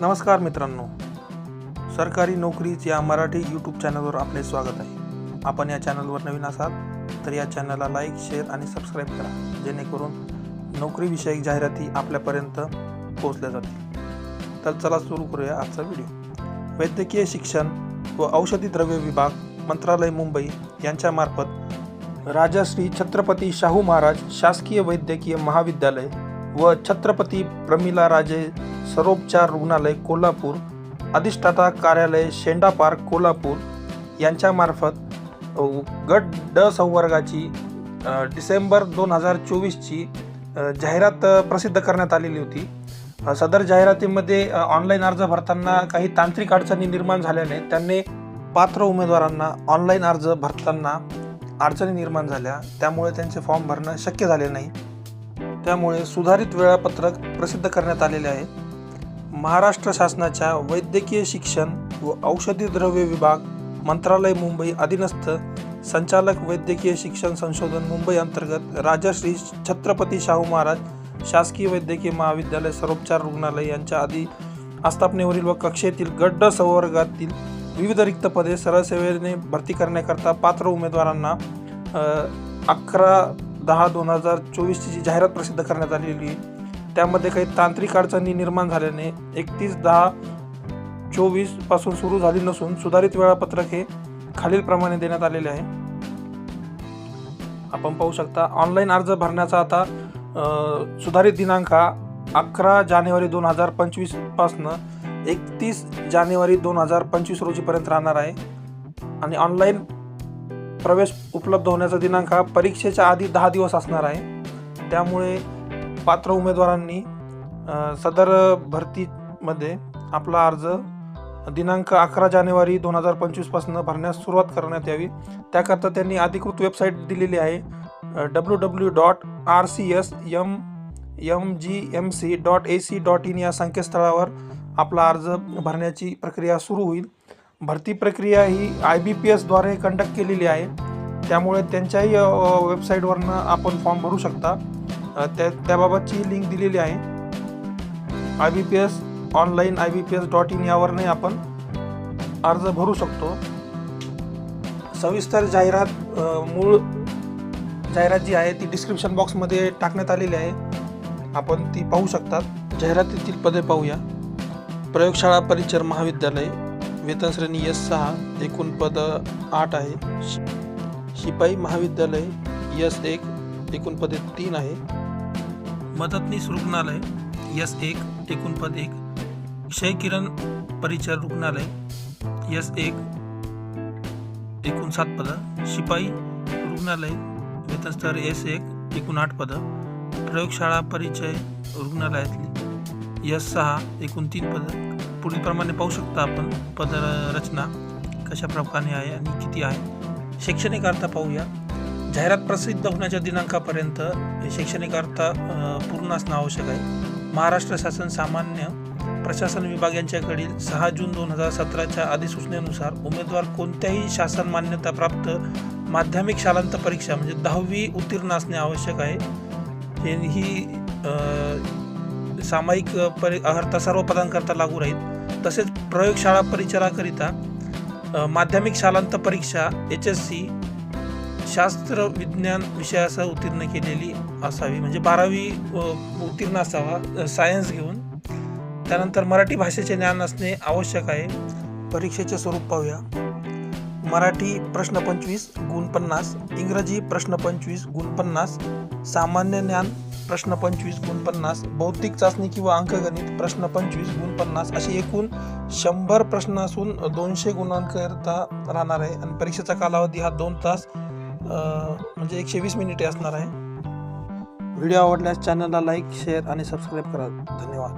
नमस्कार मित्रांनो, सरकारी नोकरीच या मराठी यूट्यूब चॅनलवर आपले स्वागत आहे. आपण या चॅनलवर नवीन असाल तर या चॅनलला लाईक, शेअर आणि सबस्क्राईब करा, जेणेकरून नोकरीविषयक जाहिराती आपल्यापर्यंत पोहोचल्या जातील. तर चला सुरू करूया आजचा व्हिडिओ. वैद्यकीय शिक्षण व औषधी द्रव्य विभाग, मंत्रालय, मुंबई यांच्यामार्फत राजश्री छत्रपती शाहू महाराज शासकीय वैद्यकीय महाविद्यालय व छत्रपती प्रमिला राजे सर्वोपचार रुग्णालय कोल्हापूर, अधिष्ठाता कार्यालय शेंडा पार्क कोल्हापूर यांच्यामार्फत गट ड संवर्गाची डिसेंबर 2024ची जाहिरात प्रसिद्ध करण्यात आलेली होती. सदर जाहिरातीमध्ये ऑनलाईन अर्ज भरताना काही तांत्रिक अडचणी निर्माण झाल्याने त्यांनी पात्र उमेदवारांना ऑनलाईन अर्ज भरताना अडचणी निर्माण झाल्या, त्यामुळे त्यांचे फॉर्म भरणं शक्य झाले नाही. त्यामुळे सुधारित वेळापत्रक प्रसिद्ध करण्यात आलेले आहे. महाराष्ट्र शासनाच्या वैद्यकीय शिक्षण व औषधी द्रव्य विभाग, मंत्रालय, मुंबई अधीनस्थ संचालक वैद्यकीय शिक्षण संशोधन मुंबई अंतर्गत राजश्री छत्रपती शाहू महाराज शासकीय वैद्यकीय महाविद्यालय सर्वोपचार रुग्णालय यांच्या आस्थापनेवरील व कक्षेतील गट ड संवर्गातील विविध रिक्त पदे सरळ सेवेने भरती करण्याकरता पात्र उमेदवारांना 11/10/2024 ची जाहिरात प्रसिद्ध करण्यात आलेली. त्यामध्ये काही तांत्रिक अडचणी निर्माण झाल्याने 31/10/24 पासून सुरू झाली नसून सुधारित वेळापत्रक हे खालीलप्रमाणे देण्यात आलेले आहे. आपण पाहू शकता, ऑनलाईन अर्ज भरण्याचा आता सुधारित दिनांक 11 जानेवारी 2025 पासून 31 जानेवारी 2025 रोजीपर्यंत राहणार आहे. आणि ऑनलाईन प्रवेश उपलब्ध होण्याचा दिनांक हा परीक्षेच्या आधी 10 दिवस असणार आहे. त्यामुळे पात्र उमेदवारांनी सदर भरतीमध्ये आपला अर्ज दिनांक 11 जानेवारी 2025 पासून भरण्यास सुरुवात करण्यात यावी. त्याकरता त्यांनी अधिकृत वेबसाईट दिलेली आहे www.rcsmgmc.ac.in या संकेतस्थळावर आपला अर्ज भरण्याची प्रक्रिया सुरू होईल. भरती प्रक्रिया ही IBPS द्वारे कंडक्ट केलेली आहे, त्यामुळे त्यांच्याही वेबसाईटवरनं आपण फॉर्म भरू शकता. त्याबाबतची लिंक दिलेली आहे. IBPS ऑनलाईन IBPS.in यावरने आपण अर्ज भरू शकतो. सविस्तर जाहिरात मूळ जाहिरात जी आहे ती डिस्क्रिप्शन बॉक्समध्ये टाकण्यात आलेली आहे, आपण ती पाहू शकतात. जाहिरातीतील पदे पाहूया. प्रयोगशाळा परिचर महाविद्यालय, वेतन श्रेणी S6, एकूण पद 8 आहे. शिपाई महाविद्यालय S1, एकूण पदे 3 आहे. मदतनीस रुग्णालय S1, एकूण पद 1. क्षय किरण परिचर रुग्णालय S1, एकूण 7 पद. शिपाई रुग्णालय वेतन स्तर S1, एकूण 8 पद. प्रयोगशाळा परिचय रुग्णालयातली S6, एकूण 3 पद. पुढील प्रमाणे पाहू शकता आपण पद रचना कशा प्रकारे आहे आणि किती आहे. शैक्षणिक अर्थ पाहूया. जाहिरात प्रसिद्ध होण्याच्या दिनांकापर्यंत शैक्षणिक अर्थ पूर्ण असणं आवश्यक आहे. महाराष्ट्र शासन सामान्य प्रशासन विभाग यांच्याकडील 6 जून 2017च्या अधिसूचनेनुसार उमेदवार कोणत्याही शासन मान्यता प्राप्त माध्यमिक शालांत परीक्षा म्हणजे 10वी उत्तीर्ण असणे आवश्यक आहे. ही सामायिक अर्थ सर्व पदांकरता लागू राहील. तसेच प्रयोगशाळा परिचराकरिता माध्यमिक शालांत परीक्षा HSC शास्त्र विज्ञान विषयासह उत्तीर्ण केलेली असावी, म्हणजे 12वी उत्तीर्ण असावा सायन्स घेऊन. त्यानंतर मराठी भाषेचे ज्ञान असणे आवश्यक आहे. परीक्षेचे स्वरूप पाहूया. मराठी प्रश्न 25 गुण 50, इंग्रजी प्रश्न 25 गुण 50, सामान्य ज्ञान प्रश्न 25 गुण 50, बौद्धिक चाचणी किंवा अंकगणित प्रश्न 25 गुण 50 अशी एकूण 100 प्रश्न असून 200 गुणांकरिता राहणार आहे. आणि परीक्षेचा कालावधी हा 2 तास म्हणजे 120 मिनिटे असणार आहे. व्हिडिओ आवडल्यास चॅनलला लाईक, शेअर आणि सबस्क्राईब करा. धन्यवाद.